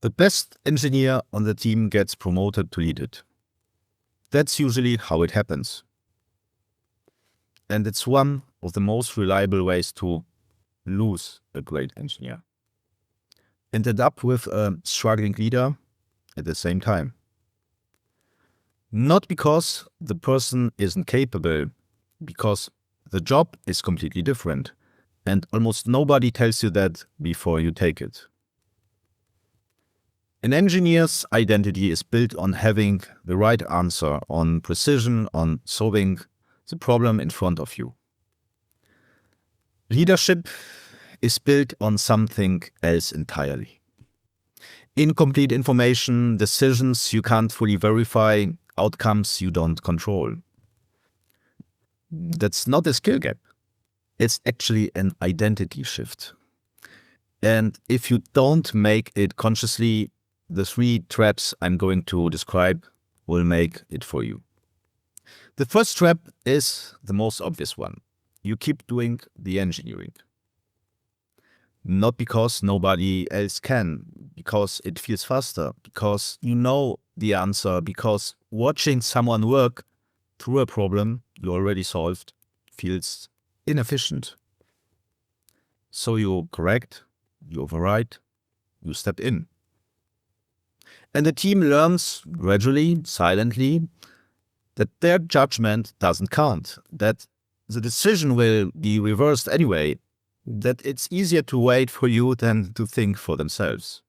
The best engineer on the team gets promoted to lead it. That's usually how it happens. And it's one of the most reliable ways to lose a great engineer. Ended up with a struggling leader at the same time. Not because the person isn't capable, because the job is completely different. And almost nobody tells you that before you take it. An engineer's identity is built on having the right answer, on precision, on solving the problem in front of you. Leadership is built on something else entirely. Incomplete information, decisions you can't fully verify, outcomes you don't control. That's not a skill gap. It's actually an identity shift. And if you don't make it consciously, the 3 traps I'm going to describe will make it for you. The first trap is the most obvious one. You keep doing the engineering. Not because nobody else can, because it feels faster, because you know the answer, because watching someone work through a problem you already solved feels inefficient. So you correct, you override, you step in. And the team learns gradually, silently, that their judgment doesn't count, that the decision will be reversed anyway, that it's easier to wait for you than to think for themselves.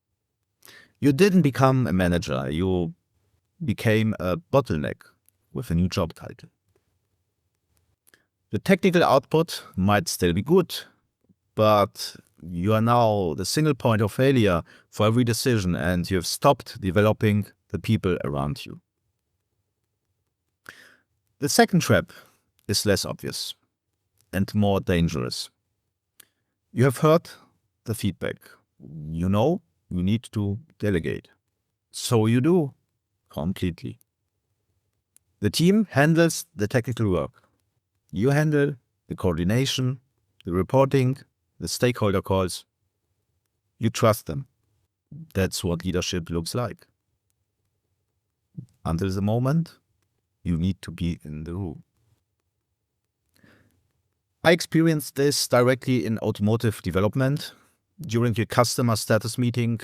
You didn't become a manager, you became a bottleneck with a new job title. The technical output might still be good, but you are now the single point of failure for every decision, and you have stopped developing the people around you. The second trap is less obvious and more dangerous. You have heard the feedback. You know you need to delegate. So you do, completely. The team handles the technical work. You handle the coordination, the reporting, the stakeholder calls. You trust them. That's what leadership looks like. Until the moment you need to be in the room. I experienced this directly in automotive development. During a customer status meeting,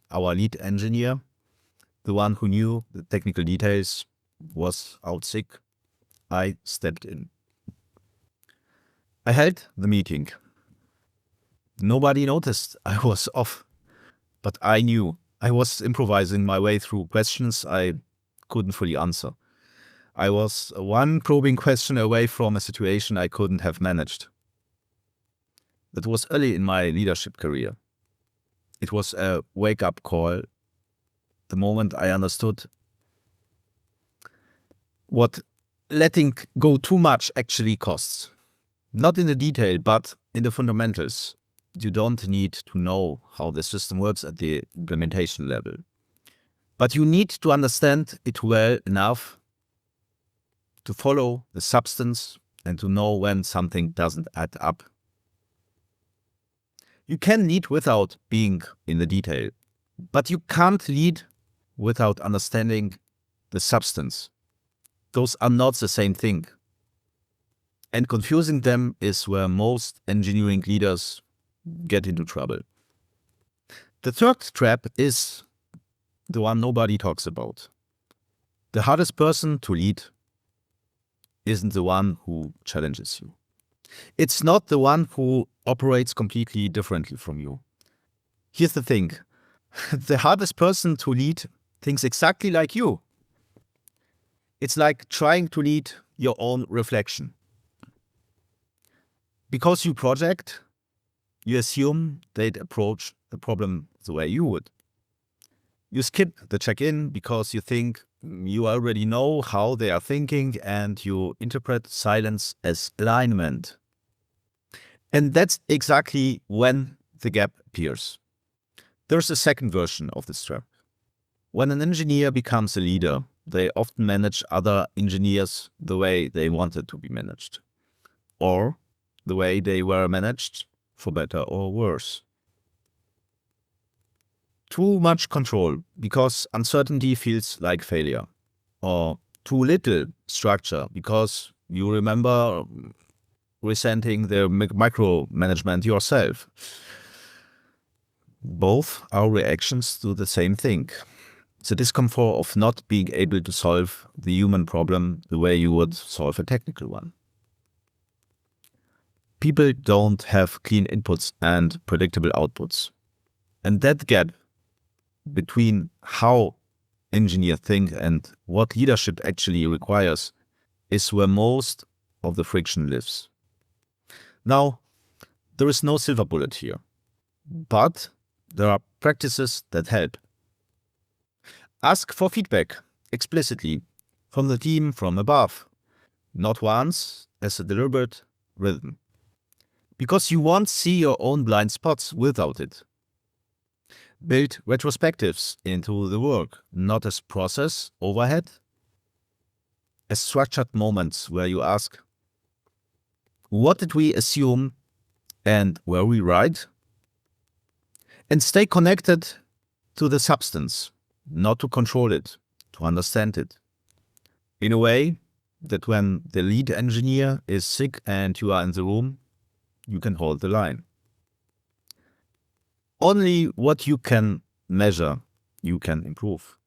our lead engineer, the one who knew the technical details, was out sick. I stepped in. I held the meeting. Nobody noticed I was off, but I knew I was improvising my way through questions I couldn't fully answer. I was one probing question away from a situation I couldn't have managed. That was early in my leadership career. It was a wake-up call, the moment I understood what letting go too much actually costs. Not in the detail, but in the fundamentals. You don't need to know how the system works at the implementation level. But you need to understand it well enough to follow the substance and to know when something doesn't add up. You can lead without being in the detail, but you can't lead without understanding the substance. Those are not the same thing. And confusing them is where most engineering leaders get into trouble. The third trap is the one nobody talks about. The hardest person to lead isn't the one who challenges you. It's not the one who operates completely differently from you. Here's the thing. The hardest person to lead thinks exactly like you. It's like trying to lead your own reflection. Because you project, you assume they'd approach the problem the way you would. You skip the check-in because you think you already know how they are thinking, and you interpret silence as alignment. And that's exactly when the gap appears. There's a second version of this trap. When an engineer becomes a leader, they often manage other engineers the way they wanted to be managed, or the way they were managed, for better or worse. Too much control because uncertainty feels like failure, or too little structure because you remember resenting the micromanagement yourself. Both are reactions to the same thing. The discomfort of not being able to solve the human problem the way you would solve a technical one. People don't have clean inputs and predictable outputs. And that gap between how engineers think and what leadership actually requires is where most of the friction lives. Now, there is no silver bullet here, but there are practices that help. Ask for feedback explicitly from the team from above, not once as a deliberate rhythm, because you won't see your own blind spots without it. Build retrospectives into the work, not as process overhead, as structured moments where you ask, what did we assume and were we right? And stay connected to the substance, not to control it, to understand it. In a way that when the lead engineer is sick and you are in the room, you can hold the line. Only what you can measure, you can improve.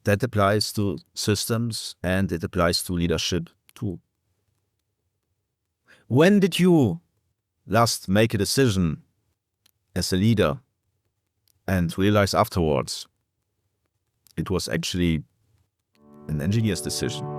That applies to systems and it applies to leadership too. When did you last make a decision as a leader and realize afterwards it was actually an engineer's decision?